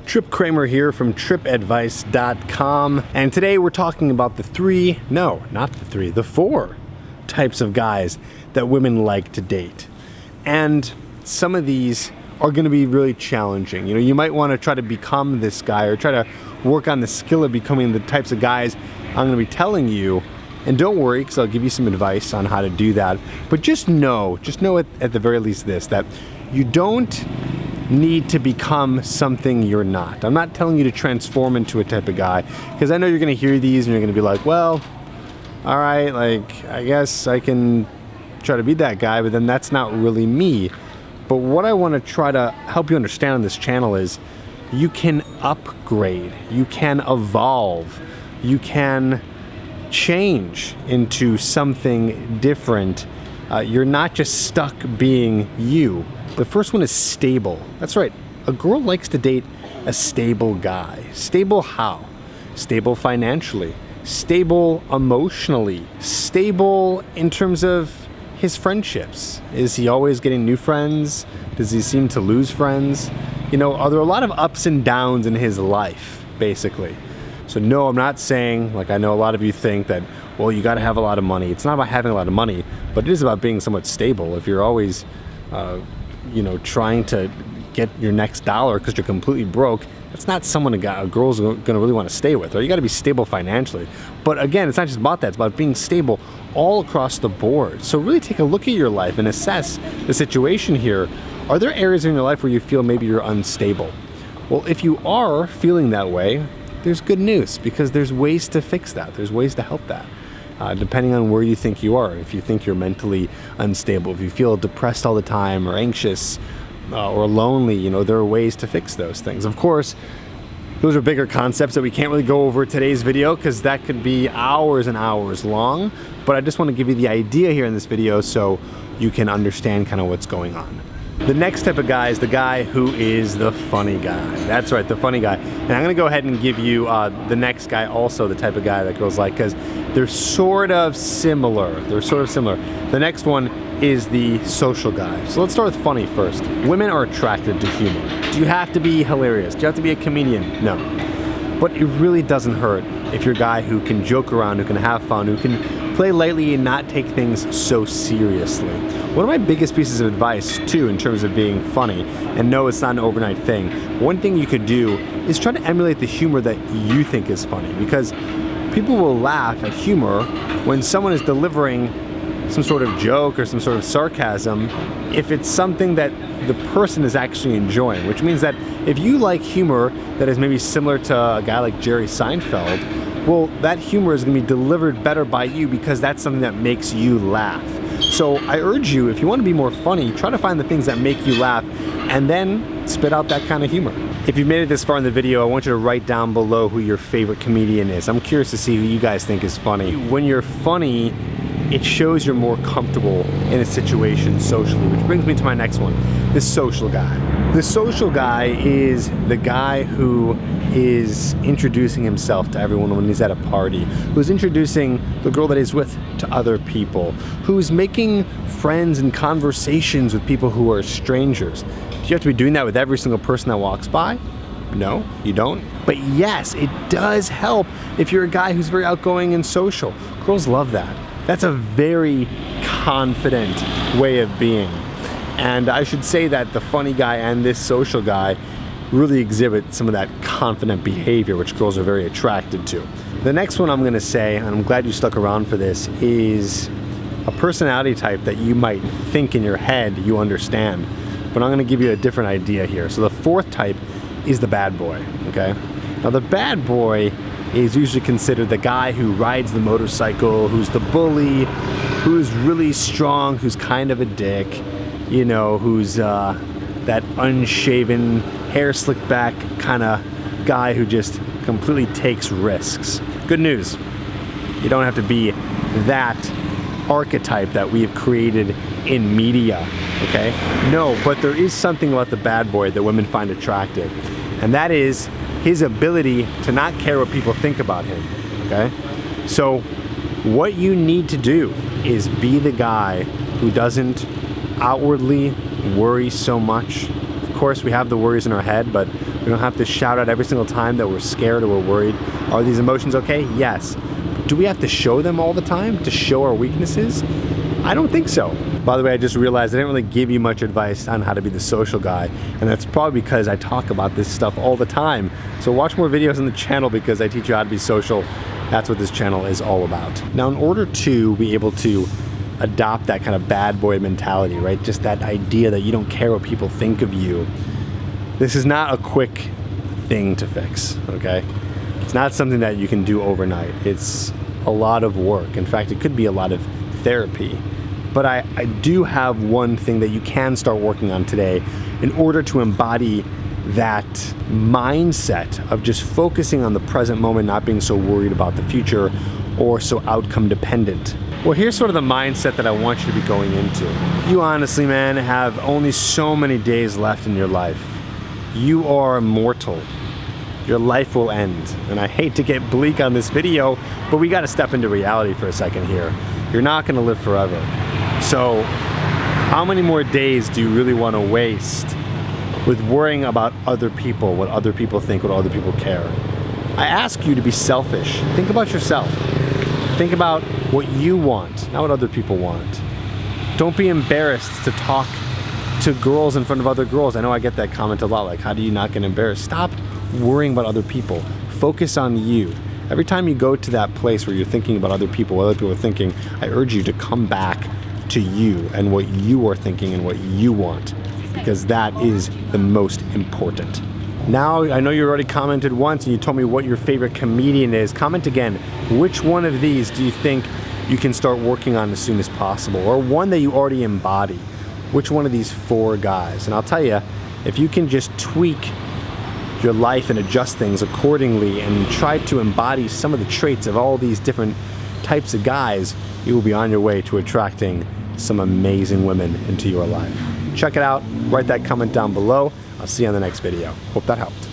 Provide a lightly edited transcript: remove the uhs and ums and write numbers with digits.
Trip Kramer here from tripadvice.com, and today we're talking about the four types of guys that women like to date. And some of these are going to be really challenging. You know, you might want to try to become this guy or try to work on the skill of becoming the types of guys I'm going to be telling you. And don't worry, because I'll give you some advice on how to do that. But just know at the very least this, that you don't need to become something you're not. I'm not telling you to transform into a type of guy, because I know you're going to hear these and you're going to be like, well, all right, like, I guess I can try to be that guy, but then that's not really me. But what I want to try to help you understand on this channel is you can upgrade, you can evolve, you can change into something different. You're not just stuck being you. The first one is stable. That's right. A girl likes to date a stable guy. Stable how? Stable financially. Stable emotionally. Stable in terms of his friendships. Is he always getting new friends? Does he seem to lose friends? You know, are there a lot of ups and downs in his life, basically? So no, I'm not saying, like I know a lot of you think that, well, you got to have a lot of money. It's not about having a lot of money, but it is about being somewhat stable. If you're always trying to get your next dollar because you're completely broke, that's not someone a girl's going to really want to stay with. Right? You got to be stable financially. But again, it's not just about that. It's about being stable all across the board. So really take a look at your life and assess the situation here. Are there areas in your life where you feel maybe you're unstable? Well, if you are feeling that way, there's good news, because there's ways to fix that. There's ways to help that. Depending on where you think you are. If you think you're mentally unstable, if you feel depressed all the time or anxious or lonely, you know, there are ways to fix those things. Of course, those are bigger concepts that we can't really go over today's video, because that could be hours and hours long. But I just want to give you the idea here in this video so you can understand kind of what's going on. The next type of guy is the guy who is the funny guy. That's right, the funny guy. And I'm going to go ahead and give you the next guy also, the type of guy that girls like, because they're sort of similar. The next one is the social guy. So let's start with funny first. Women are attracted to humor. Do you have to be hilarious? Do you have to be a comedian? No. But it really doesn't hurt if you're a guy who can joke around, who can have fun, who can play lightly and not take things so seriously. One of my biggest pieces of advice, too, in terms of being funny, and no, it's not an overnight thing, one thing you could do is try to emulate the humor that you think is funny, because people will laugh at humor when someone is delivering some sort of joke or some sort of sarcasm if it's something that the person is actually enjoying, which means that if you like humor that is maybe similar to a guy like Jerry Seinfeld, well, that humor is going to be delivered better by you because that's something that makes you laugh. So I urge you, if you want to be more funny, try to find the things that make you laugh and then spit out that kind of humor. If you've made it this far in the video, I want you to write down below who your favorite comedian is. I'm curious to see who you guys think is funny. When you're funny, it shows you're more comfortable in a situation socially, which brings me to my next one, the social guy. The social guy is the guy who is introducing himself to everyone when he's at a party, who's introducing the girl that he's with to other people, who's making friends and conversations with people who are strangers. Do you have to be doing that with every single person that walks by? No, you don't. But yes, it does help if you're a guy who's very outgoing and social. Girls love that. That's a very confident way of being. And I should say that the funny guy and this social guy really exhibit some of that confident behavior, which girls are very attracted to. The next one I'm going to say, and I'm glad you stuck around for this, is a personality type that you might think in your head you understand, but I'm going to give you a different idea here. So the fourth type is the bad boy, okay? Now the bad boy is usually considered the guy who rides the motorcycle, who's the bully, who's really strong, who's kind of a dick, you know, who's that unshaven, hair slicked back kind of guy who just completely takes risks. Good news, you don't have to be that archetype that we have created in media, okay? No, but there is something about the bad boy that women find attractive, and that is his ability to not care what people think about him, okay? So what you need to do is be the guy who doesn't outwardly worry so much. Of course, we have the worries in our head, but We don't have to shout out every single time that we're scared or we're worried. Are these emotions okay? Yes. Do we have to show them all the time to show our weaknesses? I don't think so. By the way, I just realized I didn't really give you much advice on how to be the social guy, and that's probably because I talk about this stuff all the time. So watch more videos on the channel because I teach you how to be social. That's what this channel is all about. Now, in order to be able to adopt that kind of bad boy mentality, right? Just that idea that you don't care what people think of you. This is not a quick thing to fix, okay? It's not something that you can do overnight. It's a lot of work. In fact, it could be a lot of therapy. But I do have one thing that you can start working on today in order to embody that mindset of just focusing on the present moment, not being so worried about the future or so outcome dependent. Well, here's sort of the mindset that I want you to be going into. You honestly, man, have only so many days left in your life. You are mortal. Your life will end. And I hate to get bleak on this video, but we got to step into reality for a second here. You're not going to live forever. So how many more days do you really want to waste with worrying about other people, what other people think, what other people care? I ask you to be selfish. Think about yourself. Think about what you want, not what other people want. Don't be embarrassed to talk to girls in front of other girls. I know I get that comment a lot, like, how do you not get embarrassed? Stop worrying about other people. Focus on you. Every time you go to that place where you're thinking about other people, what other people are thinking, I urge you to come back to you and what you are thinking and what you want, because that is the most important. Now, I know you already commented once and you told me what your favorite comedian is. Comment again. Which one of these do you think you can start working on as soon as possible? Or one that you already embody? Which one of these 4 guys? And I'll tell you, if you can just tweak your life and adjust things accordingly and try to embody some of the traits of all these different types of guys, you will be on your way to attracting some amazing women into your life. Check it out. Write that comment down below. I'll see you on the next video. Hope that helped.